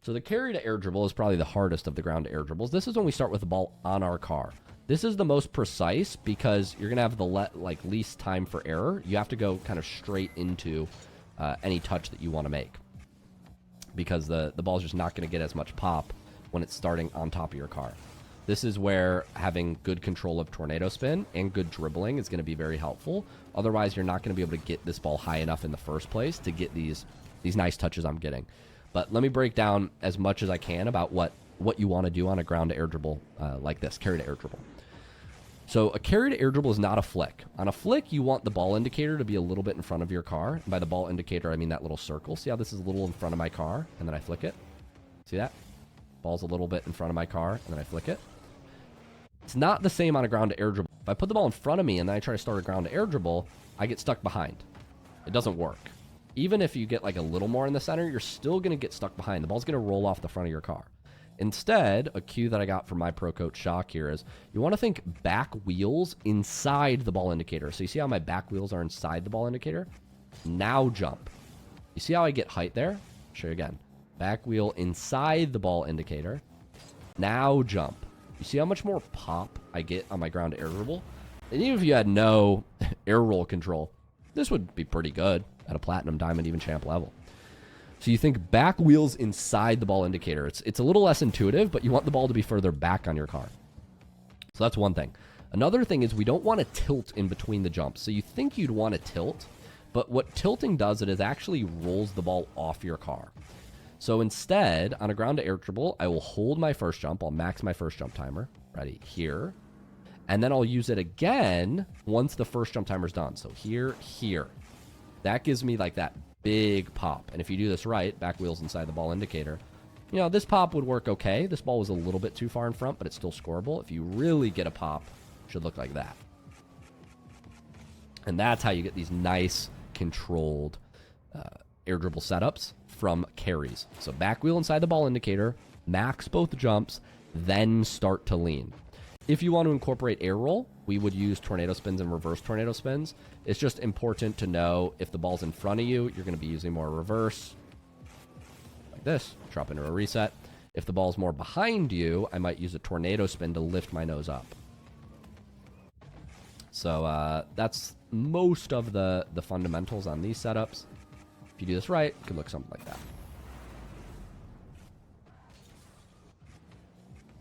So the carry to air dribble is probably the hardest of the ground to air dribbles. This is when we start with the ball on our car. This is the most precise because you're going to have the least time for error. You have to go kind of straight into any touch that you want to make, because the ball's just not going to get as much pop when it's starting on top of your car. This is where having good control of tornado spin and good dribbling is going to be very helpful. Otherwise, you're not going to be able to get this ball high enough in the first place to get these nice touches I'm getting. But let me break down as much as I can about what you want to do on a ground to air dribble like this, carry to air dribble. So a carry to air dribble is not a flick. On a flick, you want the ball indicator to be a little bit in front of your car. And by the ball indicator, I mean that little circle. See how this is a little in front of my car, and then I flick it? See that? Ball's a little bit in front of my car, and then I flick it. It's not the same on a ground to air dribble. If I put the ball in front of me and then I try to start a ground to air dribble, I get stuck behind. It doesn't work. Even if you get like a little more in the center, you're still going to get stuck behind. The ball's going to roll off the front of your car. Instead, a cue that I got from my pro coach Shock here is you want to think back wheels inside the ball indicator. So you see how my back wheels are inside the ball indicator? Now jump. You see how I get height there? I'll show you again. Back wheel inside the ball indicator. Now jump. You see how much more pop I get on my ground to air dribble? And even if you had no air roll control, this would be pretty good at a platinum, diamond, even champ level. So you think back wheels inside the ball indicator. It's a little less intuitive, but you want the ball to be further back on your car. So that's one thing. Another thing is we don't want to tilt in between the jumps. So you think you'd want to tilt, but what tilting does, it is actually rolls the ball off your car. So instead, on a ground to air dribble, I will hold my first jump. I'll max my first jump timer. Ready? Here. And then I'll use it again once the first jump timer's done. So here, here. That gives me like that big pop. And if you do this right, back wheels inside the ball indicator, you know, this pop would work okay. This ball was a little bit too far in front, but it's still scoreable. If you really get a pop, it should look like that. And that's how you get these nice, controlled air dribble setups from carries. So back wheel inside the ball indicator, max both jumps, then start to lean. If you want to incorporate air roll, we would use tornado spins and reverse tornado spins. It's just important to know if the ball's in front of you, you're going to be using more reverse, like this, drop into a reset. If the ball's more behind you, I might use a tornado spin to lift my nose up. So that's most of the fundamentals on these setups. If you do this right, it could look something like that.